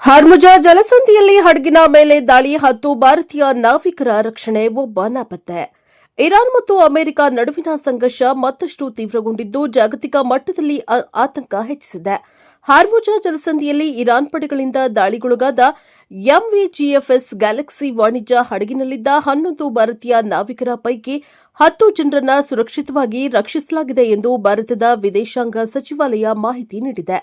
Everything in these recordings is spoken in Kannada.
ಹಾರ್ಮುಜ ಜಲಸಂಧಿಯಲ್ಲಿ ಹಡಗಿನ ಮೇಲೆ ದಾಳಿ 10 ಭಾರತೀಯ ನಾವಿಕರ ರಕ್ಷಣೆ, ಒಬ್ಬ ನಾಪತ್ತೆ. ಇರಾನ್ ಮತ್ತು ಅಮೆರಿಕ ನಡುವಿನ ಸಂಘರ್ಷ ಮತ್ತಷ್ಟು ತೀವ್ರಗೊಂಡಿದ್ದು ಜಾಗತಿಕ ಮಟ್ಟದಲ್ಲಿ ಆತಂಕ ಹೆಚ್ಚಿಸಿದೆ. ಹಾರ್ಮುಜ ಜಲಸಂಧಿಯಲ್ಲಿ ಇರಾನ್ ಪಡೆಗಳಿಂದ ದಾಳಿಗೊಳಗಾದ ಎಂವಿಜಿಎಫ್ಎಸ್ ಗ್ಯಾಲಕ್ಸಿ ವಾಣಿಜ್ಯ ಹಡಗಿನಲ್ಲಿದ್ದ 11 ಭಾರತೀಯ ನಾವಿಕರ ಪೈಕಿ 10 ಜನರನ್ನು ಸುರಕ್ಷಿತವಾಗಿ ರಕ್ಷಿಸಲಾಗಿದೆ ಎಂದು ಭಾರತದ ವಿದೇಶಾಂಗ ಸಚಿವಾಲಯ ಮಾಹಿತಿ ನೀಡಿದೆ.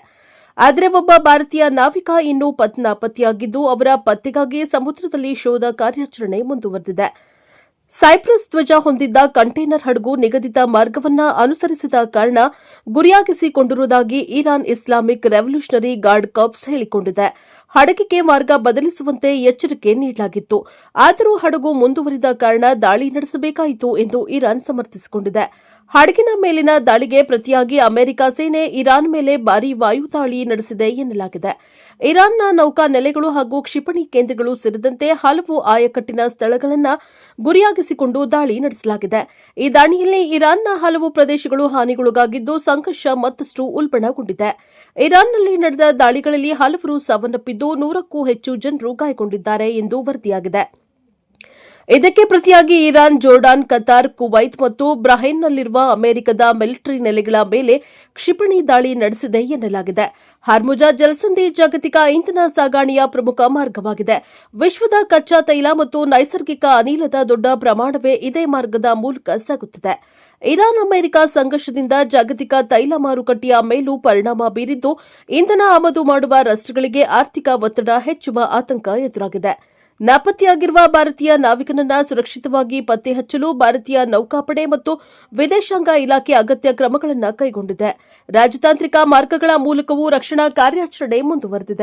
ಆದರೆ ಒಬ್ಬ ಭಾರತೀಯ ನಾವಿಕ ಇನ್ನೂ ನಾಪತ್ತೆಯಾಗಿದ್ದು ಅವರ ಪತ್ತೆಗಾಗಿ ಸಮುದ್ರದಲ್ಲಿ ಶೋಧ ಕಾರ್ಯಾಚರಣೆ ಮುಂದುವರೆದಿದೆ. ಸೈಪ್ರಸ್ ಧ್ವಜ ಹೊಂದಿದ್ದ ಕಂಟೈನರ್ ಹಡಗು ನಿಗದಿತ ಮಾರ್ಗವನ್ನು ಅನುಸರಿಸಿದ ಕಾರಣ ಗುರಿಯಾಗಿಸಿಕೊಂಡಿರುವುದಾಗಿ Iran Islamic revolutionary guard corps ಹೇಳಿಕೊಂಡಿದೆ. ಹಡಗಿಗೆ ಮಾರ್ಗ ಬದಲಿಸುವಂತೆ ಎಚ್ಚರಿಕೆ ನೀಡಲಾಗಿತ್ತು. ಆದರೂ ಹಡಗು ಮುಂದುವರಿದ ಕಾರಣ ದಾಳಿ ನಡೆಸಬೇಕಾಯಿತು ಎಂದು ಇರಾನ್ ಸಮರ್ಥಿಸಿಕೊಂಡಿದೆ. ಹಡಗಿನ ಮೇಲಿನ ದಾಳಿಗೆ ಪ್ರತಿಯಾಗಿ ಅಮೆರಿಕ ಸೇನೆ ಇರಾನ್ ಮೇಲೆ ಭಾರೀ ವಾಯುದಾಳಿ ನಡೆಸಿದೆ ಎನ್ನಲಾಗಿದೆ. ಇರಾನ್ನ ನೌಕಾ ನೆಲೆಗಳು ಹಾಗೂ ಕ್ಷಿಪಣಿ ಕೇಂದ್ರಗಳು ಸೇರಿದಂತೆ ಹಲವು ಆಯಕಟ್ಟಿನ ಸ್ಥಳಗಳನ್ನು ಗುರಿಯಾಗಿಸಿಕೊಂಡು ದಾಳಿ ನಡೆಸಲಾಗಿದೆ. ಈ ದಾಳಿಯಲ್ಲಿ ಇರಾನ್ನ ಹಲವು ಪ್ರದೇಶಗಳು ಹಾನಿಗೊಳಗಾಗಿದ್ದು ಸಂಘರ್ಷ ಮತ್ತಷ್ಟು ಉಲ್ಬಣಗೊಂಡಿದೆ. ಇರಾನ್ನಲ್ಲಿ ನಡೆದ ದಾಳಿಗಳಲ್ಲಿ ಹಲವರು ಸಾವನ್ನಪ್ಪಿದ್ದು 100ಕ್ಕೂ ಹೆಚ್ಚು ಜನರು ಗಾಯಗೊಂಡಿದ್ದಾರೆ ಎಂದು ವರದಿಯಾಗಿದೆ. ಇದಕ್ಕೆ ಪ್ರತಿಯಾಗಿ ಇರಾನ್, ಜೋರ್ಡಾನ್, ಕತಾರ್, ಕುವೈತ್ ಮತ್ತು ಬಹ್ರೈನ್ನಲ್ಲಿರುವ ಅಮೆರಿಕದ ಮಿಲಿಟರಿ ನೆಲೆಗಳ ಮೇಲೆ ಕ್ಷಿಪಣಿ ದಾಳಿ ನಡೆಸಿದೆ ಎನ್ನಲಾಗಿದೆ. ಹಾರ್ಮುಜ ಜಲಸಂಧಿ ಜಾಗತಿಕ ಇಂಧನ ಸಾಗಣೆಯ ಪ್ರಮುಖ ಮಾರ್ಗವಾಗಿದೆ. ವಿಶ್ವದ ಕಚ್ಚಾ ತೈಲ ಮತ್ತು ನೈಸರ್ಗಿಕ ಅನಿಲದ ದೊಡ್ಡ ಪ್ರಮಾಣವೇ ಇದೇ ಮಾರ್ಗದ ಮೂಲಕ ಸಾಗುತ್ತಿದೆ. ಇರಾನ್ ಅಮೆರಿಕ ಸಂಘರ್ಷದಿಂದ ಜಾಗತಿಕ ತೈಲ ಮಾರುಕಟ್ಟೆಯ ಮೇಲೂ ಪರಿಣಾಮ ಬೀರಿದ್ದು ಇಂಧನ ಆಮದು ಮಾಡುವ ರಾಷ್ಟಗಳಿಗೆ ಆರ್ಥಿಕ ಒತ್ತಡ ಹೆಚ್ಚುವ ಆತಂಕ ಎದುರಾಗಿದೆ. ನಾಪತ್ತೆಯಾಗಿರುವ ಭಾರತೀಯ ನಾವಿಕನನ್ನ ಸುರಕ್ಷಿತವಾಗಿ ಪತ್ತೆ ಹಚ್ಚಲು ಭಾರತೀಯ ನೌಕಾಪಡೆ ಮತ್ತು ವಿದೇಶಾಂಗ ಇಲಾಖೆ ಅಗತ್ಯ ಕ್ರಮಗಳನ್ನು ಕೈಗೊಂಡಿದೆ. ರಾಜತಾಂತ್ರಿಕ ಮಾರ್ಗಗಳ ಮೂಲಕವೂ ರಕ್ಷಣಾ ಕಾರ್ಯಾಚರಣೆ ಮುಂದುವರೆದಿದೆ.